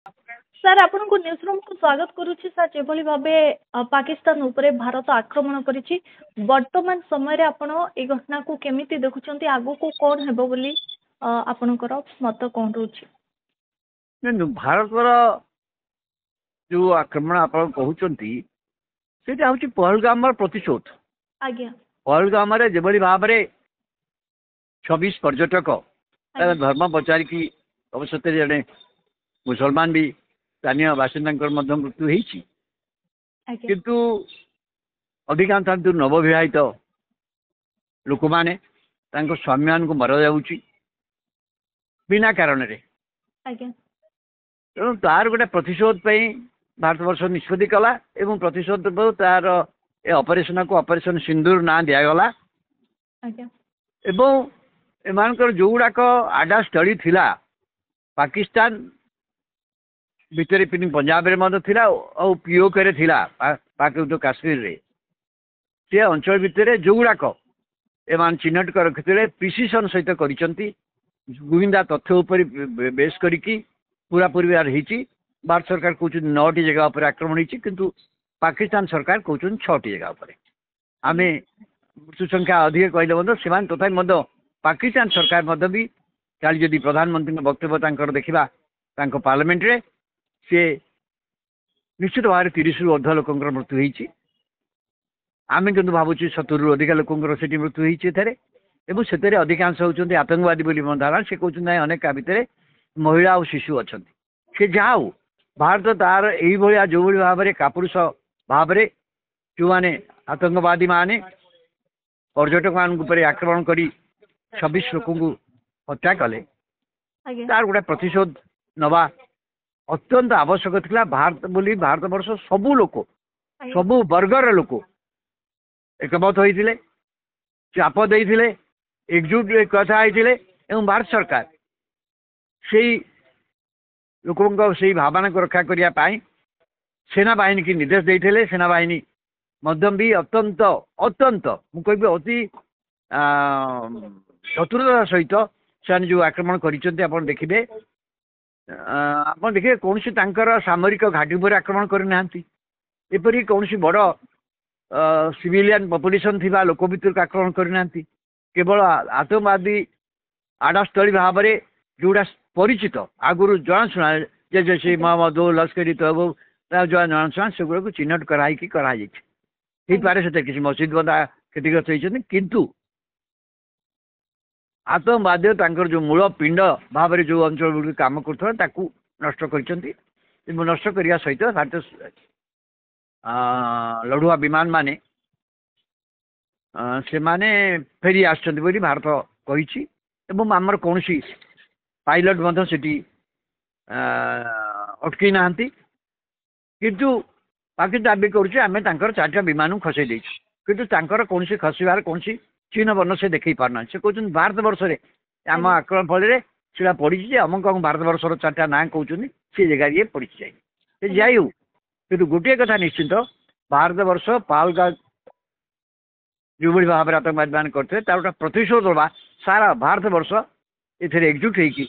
Sir ଆପଣଙ୍କୁ news ରୁମ୍କୁ ସ୍ୱାଗତ କରୁଛି ସାର୍ ଯେଭଳି ଭାବେ ପାକିସ୍ତାନ ଉପରେ ଭାରତ ଆକ୍ରମଣ କରିଛି ବର୍ତ୍ତମାନ ସମୟରେ ଆପଣ এই ଘଟଣାକୁ କେମିତି ଦେଖୁଛନ୍ତି ଆଗକୁ କ'ଣ ହେବ ବୋଲି ଆପଣଙ୍କର ମତ କ'ଣ ରହୁଛି? ଭାରତର ଯୋଉ ଆକ୍ରମଣ ଆପଣ କହୁଛନ୍ତି ସେଇଟା ହଉଛି ପହଲଗାମର ପ୍ରତିଶୋଧ। ଆଜ୍ଞା ପହଲଗାମରେ ଯେଭଳି ଭାବରେ 26 ପର୍ଯ୍ୟଟକ ଧର୍ମ ପଚାରିକି ଅବଶ୍ୟ ଜଣେ ମୁସଲମାନ ବି ସ୍ଥାନୀୟ ବାସିନ୍ଦାଙ୍କର ମଧ୍ୟ ମୃତ୍ୟୁ ହେଇଛି, ଆଜ୍ଞା କିନ୍ତୁ ଅଧିକାଂଶ ନବବିବାହିତ ଲୋକମାନେ ତାଙ୍କ ସ୍ୱାମୀମାନଙ୍କୁ ମରାଯାଉଛି ବିନା କାରଣରେ। ଆଜ୍ଞା ତେଣୁ ତାର ଗୋଟେ ପ୍ରତିଶୋଧ ପାଇଁ ଭାରତବର୍ଷ ନିଷ୍ପତ୍ତି କଲା ଏବଂ ପ୍ରତିଶୋଧ ତାର ଏ ଅପରେସନକୁ ଅପରେସନ ସିନ୍ଦୁର ନାଁ ଦିଆଗଲା ଆଜ୍ଞା ଏବଂ ଏମାନଙ୍କର ଯୋଉଗୁଡାକ ଆଡା ସ୍ଥଳୀ ଥିଲା ପାକିସ୍ତାନ ଭିତରେ ପଞ୍ଜାବରେ ମଧ୍ୟ ଥିଲା ଆଉ ପିଓକେରେ ଥିଲା ପାକ କାଶ୍ମୀରରେ ସେ ଅଞ୍ଚଳ ଭିତରେ ଯୋଉଗୁଡାକ ଏମାନେ ଚିହ୍ନଟ ରଖିଥିଲେ ପ୍ରିସିସନ ସହିତ କରିଛନ୍ତି। ଗୁଇନ୍ଦା ତଥ୍ୟ ଉପରେ ବେଶ କରିକି ପୁରାପୁରି ହେଇଛି। ଭାରତ ସରକାର କହୁଛନ୍ତି 9ଟି ଜାଗା ଉପରେ ଆକ୍ରମଣ ହେଇଛି, କିନ୍ତୁ ପାକିସ୍ତାନ ସରକାର କହୁଛନ୍ତି 6ଟି ଜାଗା ଉପରେ। ଆମେ ମୃତ୍ୟୁ ସଂଖ୍ୟା ଅଧିକ କହିଲେ ମଧ୍ୟ ସେମାନେ ତଥାପି ମଧ୍ୟ ପାକିସ୍ତାନ ସରକାର ମଧ୍ୟ ବି କାଲି ଯଦି ପ୍ରଧାନମନ୍ତ୍ରୀଙ୍କ ବକ୍ତବ୍ୟ ତାଙ୍କର ଦେଖିବା ତାଙ୍କ ପାର୍ଲାମେଣ୍ଟରେ ସେ ନିଶ୍ଚିତ ଭାବରେ 30ରୁ ଅଧିକ ଲୋକଙ୍କର ମୃତ୍ୟୁ ହେଇଛି। ଆମେ କିନ୍ତୁ ଭାବୁଛୁ 70ରୁ ଅଧିକା ଲୋକଙ୍କର ସେଠି ମୃତ୍ୟୁ ହେଇଛି ଏଠାରେ ଏବଂ ସେଥିରେ ଅଧିକାଂଶ ହେଉଛନ୍ତି ଆତଙ୍କବାଦୀ ବୋଲି ଧାରଣା। ସେ କହୁଛନ୍ତି ନାଇଁ ଅନେକ ଭିତରେ ମହିଳା ଆଉ ଶିଶୁ ଅଛନ୍ତି। ସେ ଯାହା ହଉ ଭାରତ ତାର ଏଇଭଳିଆ ଯୋଉଭଳି ଭାବରେ କାପୁରୁଷ ଭାବରେ ଯୋଉମାନେ ଆତଙ୍କବାଦୀ ମାନେ ପର୍ଯ୍ୟଟକ ମାନଙ୍କ ଉପରେ ଆକ୍ରମଣ କରି 26 ଲୋକଙ୍କୁ ହତ୍ୟା କଲେ ଆଜ୍ଞା ତାର ଗୋଟେ ପ୍ରତିଶୋଧ ନେବା ଅତ୍ୟନ୍ତ ଆବଶ୍ୟକ ଥିଲା। ଭାରତ ବୋଲି ଭାରତବର୍ଷ ସବୁ ଲୋକ ସବୁ ବର୍ଗର ଲୋକ ଏକମତ ହୋଇଥିଲେ, ଚାପ ଦେଇଥିଲେ, ଏକଜୁଟ କଥା ହେଇଥିଲେ ଏବଂ ଭାରତ ସରକାର ସେଇ ଲୋକଙ୍କ ସେଇ ଭାବନାକୁ ରକ୍ଷା କରିବା ପାଇଁ ସେନାବାହିନୀ କି ନିର୍ଦ୍ଦେଶ ଦେଇଥିଲେ। ସେନାବାହିନୀ ମଧ୍ୟ ବି ଅତ୍ୟନ୍ତ ଅତ୍ୟନ୍ତ ମୁଁ କହିବି ଅତି ଚତୁରତାର ସହିତ ସେମାନେ ଯୋଉ ଆକ୍ରମଣ କରିଛନ୍ତି ଆପଣ ଦେଖିବେ କୌଣସି ତାଙ୍କର ସାମରିକ ଘାଟି ଉପରେ ଆକ୍ରମଣ କରିନାହାନ୍ତି। ଏପରି କୌଣସି ବଡ଼ ସିଭିଲିଆନ ପପୁଲେସନ ଥିବା ଲୋକ ଭିତରକୁ ଆକ୍ରମଣ କରିନାହାନ୍ତି। କେବଳ ଆତଙ୍କବାଦୀ ଆଡାସ୍ଥଳୀ ଭାବରେ ଯୋଉଟା ପରିଚିତ ଆଗରୁ ଜଣାଶୁଣା ଯେ ମହମ୍ମଦ ଲସ୍କରୀ ତୟବା ଜଣାଶୁଣା ସେଗୁଡାକୁ ଚିହ୍ନଟ କରାହେଇକି କରାଯାଇଛି। ହେଇପାରେ ସେଥିରେ କିଛି ମସଜିଦ ବନ୍ଧା କ୍ଷତିଗ୍ରସ୍ତ ହେଇଛନ୍ତି, କିନ୍ତୁ ଆତଙ୍କବାଦୀ ତାଙ୍କର ଯୋଉ ମୂଳ ପିଣ୍ଡ ଭାବରେ ଯୋଉ ଅଞ୍ଚଳ ଗୁଡ଼ିକ କାମ କରୁଥିଲା ତାକୁ ନଷ୍ଟ କରିଛନ୍ତି ଏବଂ ନଷ୍ଟ କରିବା ସହିତ ଭାରତୀୟ ଲଢୁଆ ବିମାନ ମାନେ ସେମାନେ ଫେରି ଆସିଛନ୍ତି ବୋଲି ଭାରତ କହିଛି ଏବଂ ଆମର କୌଣସି ପାଇଲଟ ମଧ୍ୟ ସେଠି ଅଟକେଇ ନାହାନ୍ତି। କିନ୍ତୁ ପାକିସ୍ତାନ ଦାବି କରୁଛି ଆମେ ତାଙ୍କର 4ଟା ବିମାନକୁ ଖସେଇ ଦେଇଛୁ, କିନ୍ତୁ ତାଙ୍କର କୌଣସି ଖସିବାର କୌଣସି ଚିହ୍ନ ବର୍ଣ୍ଣ ସେ ଦେଖେଇ ପାରୁନାହାନ୍ତି। ସେ କହୁଛନ୍ତି ଭାରତ ବର୍ଷରେ ଆମ ଆକ୍ରମଣ ଫଳରେ ସେଟା ପଡ଼ିଛି ଯେ ଅମକ ଭାରତ ବର୍ଷର 4ଟା ନାଁ କହୁଛନ୍ତି ସେ ଜାଗାରେ ଇଏ ପଡ଼ିଛି ଯାଇ ସେ ଯାଇ ହଉ। କିନ୍ତୁ ଗୋଟିଏ କଥା ନିଶ୍ଚିନ୍ତ ଭାରତ ବର୍ଷ ପହଲଗାମ ଯୋଉଭଳି ଭାବରେ ଆତଙ୍କବାଦୀ ମାନେ କରିଥିଲେ ତାର ଗୋଟେ ପ୍ରତିଶୋଧ ଦେବା ସାରା ଭାରତ ବର୍ଷ ଏଥିରେ ଏକଜୁଟ ହେଇକି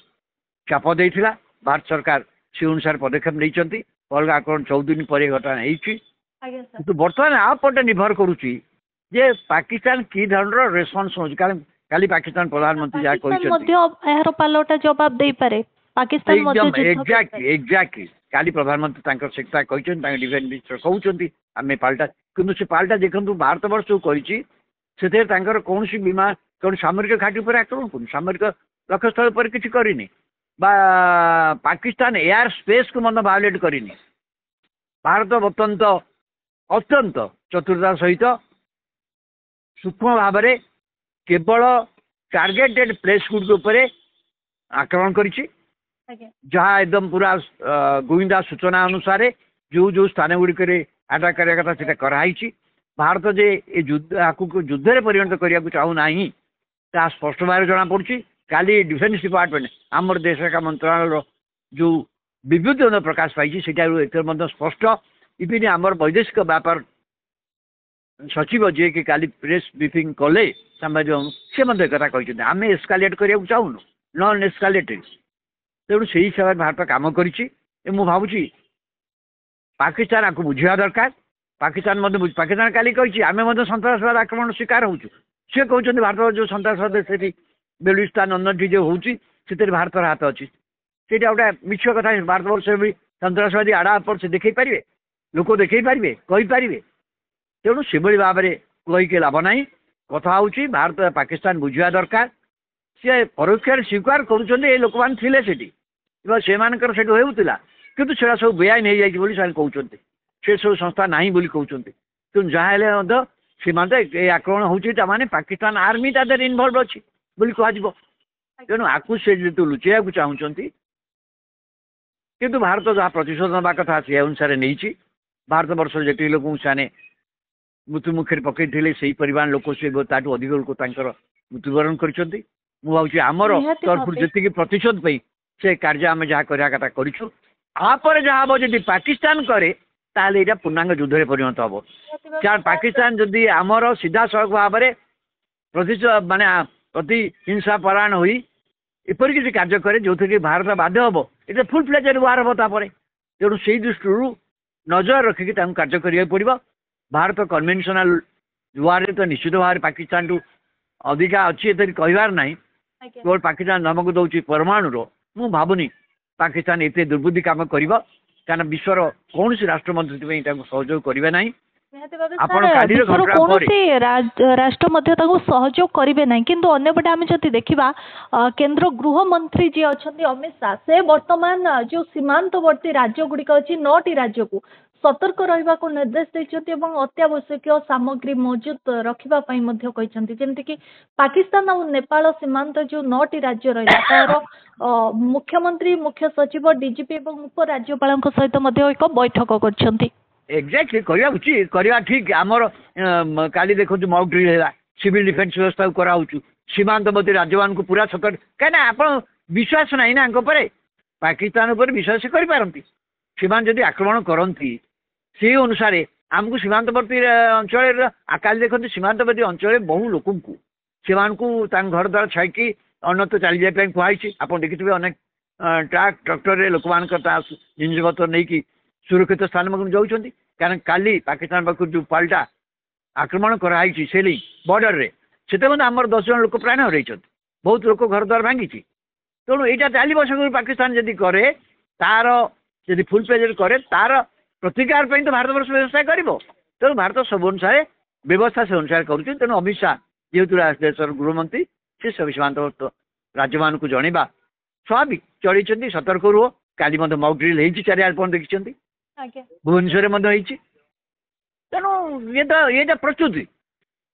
ଚାପ ଦେଇଥିଲା। ଭାରତ ସରକାର ସେ ଅନୁସାରେ ପଦକ୍ଷେପ ନେଇଛନ୍ତି। ପହଲଗାମ ଆକ୍ରମଣ 14 ଦିନ ପରେ ଘଟଣା ହେଇଛି, କିନ୍ତୁ ବର୍ତ୍ତମାନ ଆ ଉପରେ ନିର୍ଭର କରୁଛି ଯେ ପାକିସ୍ତାନ କି ଧରଣର ରେସ୍ପନ୍ସ ନେଉଛି। କାରଣ କାଲି ପାକିସ୍ତାନ ପ୍ରଧାନମନ୍ତ୍ରୀ ଯାହା କହିଛନ୍ତି ଏହାର ପାଲଟା ଜବାବ ଦେଇପାରେ। ପାକିସ୍ତାନ ଏକ୍ଜାକ୍ଟଲି କାଲି ପ୍ରଧାନମନ୍ତ୍ରୀ ତାଙ୍କର ସେଟା କହିଛନ୍ତି, ତାଙ୍କ ଡିଫେନ୍ସ ମିନିଷ୍ଟର କହୁଛନ୍ତି ଆମେ ପାଲଟା, କିନ୍ତୁ ସେ ପାଲଟା ଦେଖନ୍ତୁ ଭାରତ ବର୍ଷ ଯୋଉ କରିଛି ସେଥିରେ ତାଙ୍କର କୌଣସି ବିମାନ କୌଣସି ସାମରିକ ଘାଟି ଉପରେ ଆକ୍ରମଣ କରୁନି, ସାମରିକ ଲକ୍ଷ୍ୟସ୍ଥଳ ଉପରେ କିଛି କରିନି ବା ପାକିସ୍ତାନ ଏୟାର ସ୍ପେସକୁ ମଧ୍ୟ ଭାয়োଲେଟ୍ କରିନି। ଭାରତ ଅତ୍ୟନ୍ତ ଅତ୍ୟନ୍ତ ଚତୁରତାର ସହିତ ସୂକ୍ଷ୍ମ ଭାବରେ କେବଳ ଟାର୍ଗେଟେଡ୍ ପ୍ଲେସ୍ ଗୁଡ଼ିକ ଉପରେ ଆକ୍ରମଣ କରିଛି, ଯାହା ଏକଦମ ପୁରା ଗୁଇନ୍ଦା ସୂଚନା ଅନୁସାରେ ଯୋଉ ଯୋଉ ସ୍ଥାନ ଗୁଡ଼ିକରେ ଆଟାକ୍ କରିବା କଥା ସେଟା କରାହେଇଛି। ଭାରତ ଯେ ଏ ଯୁଦ୍ଧରେ ପରିଣତ କରିବାକୁ ଚାହୁଁନାହିଁ ତାହା ସ୍ପଷ୍ଟ ଭାବରେ ଜଣାପଡ଼ୁଛି। କାଲି ଡିଫେନ୍ସ ଡିପାର୍ଟମେଣ୍ଟ ଆମର ଦେଶିକା ମନ୍ତ୍ରଣାଳୟର ଯୋଉ ବିବୃତ୍ତି ମଧ୍ୟ ପ୍ରକାଶ ପାଇଛି ସେଠାରୁ ଏଥିରେ ମଧ୍ୟ ସ୍ପଷ୍ଟ। ଇଭିନ୍ ଆମର ବୈଦେଶିକ ବ୍ୟାପାର ସଚିବ ଯିଏକି କାଲି ପ୍ରେସ୍ ବ୍ରିଫିଂ କଲେ ସାମ୍ବାଦିକ ସେ ମଧ୍ୟ ଏକଥା କହିଛନ୍ତି ଆମେ ଏସ୍କାଲେଟ୍ କରିବାକୁ ଚାହୁଁନୁ, ନନ୍ ଏସ୍କାଲେଟେଡ୍। ତେଣୁ ସେଇ ହିସାବରେ ଭାରତ କାମ କରିଛି ମୁଁ ଭାବୁଛି ପାକିସ୍ତାନ ଆକୁ ବୁଝିବା ଦରକାର। ପାକିସ୍ତାନ କାଲି କହିଛି ଆମେ ମଧ୍ୟ ସନ୍ତାସବାଦ ଆକ୍ରମଣ ଶିକାର ହଉଛୁ। ସିଏ କହୁଛନ୍ତି ଭାରତର ଯୋଉ ସନ୍ତାସବାଦ ସେଠି ବେଲୁଚିସ୍ତାନ ଅନ୍ୟଠି ଯୋଉ ହଉଛି ସେଥିରେ ଭାରତର ହାତ ଅଛି। ସେଇଟା ଗୋଟେ ମିଛ କଥା। ଭାରତବର୍ଷ ବି ସନ୍ତାସବାଦୀ ଆଡା ଆପଣ ସେ ଦେଖେଇ ପାରିବେ, ଲୋକ ଦେଖେଇ ପାରିବେ, କହିପାରିବେ। ତେଣୁ ସେଭଳି ଭାବରେ କହିକି ଲାଭ ନାହିଁ। କଥା ହଉଛି ଭାରତ ପାକିସ୍ତାନ ବୁଝିବା ଦରକାର। ସିଏ ପରୋକ୍ଷରେ ସ୍ୱୀକାର କରୁଛନ୍ତି ଏ ଲୋକମାନେ ଥିଲେ ସେଠି ଏବଂ ସେମାନଙ୍କର ସେଠୁ ହେଉଥିଲା, କିନ୍ତୁ ସେଟା ସବୁ ବେଆଇନ ହେଇଯାଇଛି ବୋଲି ସେମାନେ କହୁଛନ୍ତି। ସେ ସବୁ ସଂସ୍ଥା ନାହିଁ ବୋଲି କହୁଛନ୍ତି। କିନ୍ତୁ ଯାହା ହେଲେ ମଧ୍ୟ ସେମାନେ ଏ ଆକ୍ରମଣ ହେଉଛି ତାମାନେ ପାକିସ୍ତାନ ଆର୍ମି ତା ଦେହରେ ଇନଭଲ୍ଭ ଅଛି ବୋଲି କୁହାଯିବ। ତେଣୁ ଆକୁ ସେ ଯେହେତୁ ଲୁଚେଇବାକୁ ଚାହୁଁଛନ୍ତି, କିନ୍ତୁ ଭାରତ ଯାହା ପ୍ରତିଶୋଧ ନେବା କଥା ସେ ଅନୁସାରେ ନେଇଛି। ଭାରତ ବର୍ଷରେ ଯେତିକି ଲୋକଙ୍କୁ ସେମାନେ ମୃତ୍ୟୁ ମୁଖରେ ପକେଇଥିଲେ ସେଇ ପରିମାଣ ଲୋକ ସେ ତାଠୁ ଅଧିକ ଲୋକ ତାଙ୍କର ମୃତ୍ୟୁବରଣ କରିଛନ୍ତି। ମୁଁ ଭାବୁଛି ଆମର ନିହାତି ତରଫରୁ ଭାବେ ଯେତିକି ପ୍ରତିଶୋଧ ପାଇଁ ସେ କାର୍ଯ୍ୟ ଆମେ ଯାହା କରିବା କଥା କରିଛୁ। ତାପରେ ଯାହା ହବ ଯଦି ପାକିସ୍ତାନ କରେ ତାହେଲେ ଏଇଟା ପୂର୍ଣ୍ଣାଙ୍ଗ ଯୁଦ୍ଧରେ ପରିଣତ ହବ। ନିହାତି ଭାବେ କାରଣ ପାକିସ୍ତାନ ଯଦି ଆମର ସିଧାସଳଖ ଭାବରେ ମାନେ ପ୍ରତି ହିଂସା ପରାୟଣ ହୋଇ ଏପରି କିଛି କାର୍ଯ୍ୟ କରେ ଯୋଉଥିରେ କି ଭାରତ ବାଧ୍ୟ ହବ, ଏଇଟା ଫୁଲ୍ ଫ୍ଲେଜ୍ ୱାର ହବ ତାପରେ। ତେଣୁ ସେଇ ଦୃଷ୍ଟିରୁ ନଜର ରଖିକି ତାଙ୍କୁ କାର୍ଯ୍ୟ କରିବାକୁ ପଡ଼ିବ। ଭାରତ କନଭେନସନାଲ ୱାରରେ ତ ନିଶ୍ଚିତ ଭାବରେ ପାକିସ୍ତାନଠୁ ଅଧିକା ଅଛି, ଏଥିରେ କହିବାର ନାହିଁ। ଆଜ୍ଞା କେବଳ ପାକିସ୍ତାନ ଧମକ ଦେଉଛି ପରମାଣୁର। ମୁଁ ଭାବୁନି ପାକିସ୍ତାନ ଏତେ ଦୁର୍ବୁଦ୍ଧି କାମ କରିବ, କାରଣ ବିଶ୍ୱର କୌଣସି ରାଷ୍ଟ୍ର ମଧ୍ୟ ସେଥିପାଇଁ ତାଙ୍କୁ ସହଯୋଗ କରିବେ ନାହିଁ। ନିହାତି ଭାବେ ଆପଣ ସାର୍ କାଲିର ବିଶ୍ୱର ଘଟଣା ପରେ କୌଣସି ରାଷ୍ଟ୍ର ମଧ୍ୟ ତାଙ୍କୁ ସହଯୋଗ କରିବେ ନାହିଁ। କିନ୍ତୁ ଅନ୍ୟପଟେ ଆମେ ଯଦି ଦେଖିବା କେନ୍ଦ୍ର ଗୃହମନ୍ତ୍ରୀ ଯିଏ ଅଛନ୍ତି ଅମିତ ଶାହ, ସେ ବର୍ତ୍ତମାନ ଯୋଉ ସୀମାନ୍ତବର୍ତ୍ତୀ ରାଜ୍ୟ ଗୁଡ଼ିକ ଅଛି 9ଟି ରାଜ୍ୟକୁ ସତର୍କ ରହିବାକୁ ନିର୍ଦ୍ଦେଶ ଦେଇଛନ୍ତି ଏବଂ ଅତ୍ୟାବଶ୍ୟକୀୟ ସାମଗ୍ରୀ ମହଜୁଦ ରଖିବା ପାଇଁ ମଧ୍ୟ କହିଛନ୍ତି। ଯେମିତିକି ପାକିସ୍ତାନ ଆଉ ନେପାଳ ସୀମାନ୍ତ ଯୋଉ 9ଟି ରାଜ୍ୟ ରହିଲା ତାର ମୁଖ୍ୟମନ୍ତ୍ରୀ, ମୁଖ୍ୟ ସଚିବ, ଡିଜିପି ଏବଂ ଉପରାଜ୍ୟପାଳଙ୍କ ସହିତ ମଧ୍ୟ ଏକ ବୈଠକ କରିଛନ୍ତି। ଏକ୍ଜାକ୍ଟଲି କରିବା ଉଚିତ, କରିବା ଠିକ। ଆମର କାଲି ଦେଖନ୍ତୁ ମକ୍ ଡ୍ରିଲ୍ ହେଲା, ସିଭିଲ ଡିଫେନ୍ସ ବ୍ୟବସ୍ଥାକୁ କରାହେଉଛୁ, ସୀମାନ୍ତବର୍ତ୍ତୀ ରାଜ୍ୟମାନଙ୍କୁ ପୁରା ସତର୍କ। କାହିଁକିନା ଆପଣ ବିଶ୍ୱାସ ନାହିଁ ନା ଆଙ୍କ ଉପରେ, ପାକିସ୍ତାନ ଉପରେ ବିଶ୍ୱାସ କରିପାରନ୍ତି। ସେମାନେ ଯଦି ଆକ୍ରମଣ କରନ୍ତି ସେଇ ଅନୁସାରେ ଆମକୁ ସୀମାନ୍ତବର୍ତ୍ତୀ ଅଞ୍ଚଳରେ କାଲି ଦେଖନ୍ତୁ ସୀମାନ୍ତବର୍ତ୍ତୀ ଅଞ୍ଚଳରେ ବହୁ ଲୋକଙ୍କୁ ସେମାନଙ୍କୁ ତାଙ୍କ ଘର ଦ୍ୱାରା ଛାଇକି ଅନ୍ୟତ୍ର ଚାଲିଯିବା ପାଇଁ କୁହାଯାଇଛି। ଆପଣ ଦେଖିଥିବେ ଅନେକ ଟ୍ରାକ୍ ଟ୍ରାକ୍ଟରରେ ଲୋକମାନଙ୍କର ତା ଜିନିଷପତ୍ର ନେଇକି ସୁରକ୍ଷିତ ସ୍ଥାନକୁ ଯାଉଛନ୍ତି। କାରଣ କାଲି ପାକିସ୍ତାନ ପାଖରୁ ଯେଉଁ ପାଲଟା ଆକ୍ରମଣ କରାହେଇଛି ସେଲି ବର୍ଡରରେ, ସେଥିରେ ମଧ୍ୟ ଆମର 10 ଜଣ ଲୋକ ପ୍ରାଣ ହରାଇଛନ୍ତି, ବହୁତ ଲୋକ ଘର ଦ୍ୱାର ଭାଙ୍ଗିଛି। ତେଣୁ ଏଇଟା ଚାଲିବ ସେଗୁলো ପାକିସ୍ତାନ ଯଦି କରେ, ତାର ଯଦି ଫୁଲ୍ ପ୍ଲେଜ୍ କରେ ତାର ପ୍ରତିକାର ପାଇଁ ତ ଭାରତବର୍ଷ ବ୍ୟବସ୍ଥା କରିବ। ତେଣୁ ଭାରତ ସବୁ ଅନୁସାରେ ବ୍ୟବସ୍ଥା ସେ ଅନୁସାରେ କରୁଛି। ତେଣୁ ଅମିତ ଶାହ ଯେହେତୁ ଦେଶର ଗୃହମନ୍ତ୍ରୀ, ସେ ସବୁ ସୀମାନ୍ତବର୍ତ୍ତୀ ରାଜ୍ୟମାନଙ୍କୁ ଜଣେଇବା ସ୍ୱାଭାବିକ ଚଳେଇଛନ୍ତି। ସତର୍କ ରୁହ। କାଲି ମଧ୍ୟ ମକ୍ ଡ୍ରିଲ୍ ହେଇଛି, ଚାରିଆଡ଼େ ଆପଣ ଦେଖିଛନ୍ତି, ଆଜ୍ଞା ଭୁବନେଶ୍ୱରରେ ମଧ୍ୟ ହେଇଛି। ତେଣୁ ଏଇଟା ପ୍ରସ୍ତୁତି,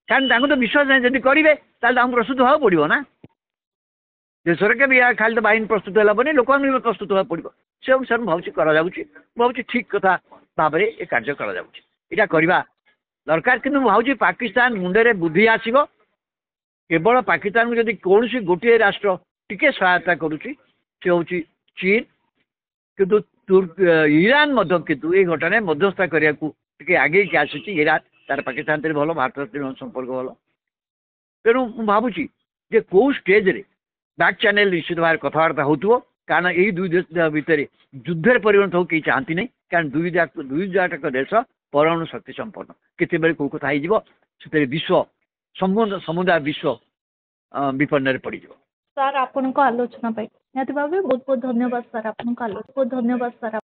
କାରଣ ତାଙ୍କୁ ତ ବିଶ୍ୱାସ ନାହିଁ। ଯଦି କରିବେ ତାହେଲେ ତାଙ୍କୁ ପ୍ରସ୍ତୁତ ହେବାକୁ ପଡ଼ିବ ନା। ଦେଶରେ କେବେ ଖାଲି ତ ବାହିନୀ ପ୍ରସ୍ତୁତ ହେଲା ପରେ ଲୋକମାନଙ୍କୁ ବି ପ୍ରସ୍ତୁତ ହେବାକୁ ପଡ଼ିବ। ସେ ଅନୁସାରେ ମୁଁ ଭାବୁଛି କରାଯାଉଛି। ମୁଁ ଭାବୁଛି ଠିକ କଥା ଭାବରେ ଏ କାର୍ଯ୍ୟ କରାଯାଉଛି। ଏଇଟା କରିବା ଦରକାର। କିନ୍ତୁ ମୁଁ ଭାବୁଛି ପାକିସ୍ତାନ ମୁଣ୍ଡରେ ବୁଦ୍ଧି ଆସିବ। କେବଳ ପାକିସ୍ତାନକୁ ଯଦି କୌଣସି ଗୋଟିଏ ରାଷ୍ଟ୍ର ଟିକେ ସହାୟତା କରୁଛି, ସେ ହେଉଛି ଚୀନ। କିନ୍ତୁ ଇରାନ ମଧ୍ୟ କିନ୍ତୁ ଏଇ ଘଟଣାରେ ମଧ୍ୟସ୍ଥତା କରିବାକୁ ଟିକେ ଆଗେଇକି ଆସିଛି। ଇରାନ ତାର ପାକିସ୍ତାନ ଭିତରେ ଭଲ, ଭାରତ ଭିତରେ ସମ୍ପର୍କ ଭଲ। ତେଣୁ ମୁଁ ଭାବୁଛି ଯେ କୋଉ ଷ୍ଟେଜରେ ବ୍ୟାକ୍ ଚ୍ୟାନେଲ ନିଶ୍ଚିତ ଭାବରେ କଥାବାର୍ତ୍ତା ହେଉଥିବ। କାରଣ ଏଇ ଦୁଇ ଦେଶ ଭିତରେ ଯୁଦ୍ଧରେ ପରିଣତ ହଉ କେହି ଚାହାନ୍ତି ନାହିଁ। କାରଣ ଦୁଇ ଯାକ ଦେଶ ପରମାଣୁ ଶକ୍ତି ସମ୍ପନ୍ନ। କେତେବେଳେ କୋଉ କଥା ହେଇଯିବ, ସେଥିରେ ସମୁଦାୟ ବିଶ୍ୱ ବିପନ୍ନରେ ପଡ଼ିଯିବ। ସାର୍ ଆପଣଙ୍କ ଆଲୋଚନା ପାଇଁ ନିହାତି ଭାବେ ବହୁତ ବହୁତ ଧନ୍ୟବାଦ ସାର୍। ଆପଣଙ୍କ ଆଲୋଚନା ବହୁତ ଧନ୍ୟବାଦ ସାର୍।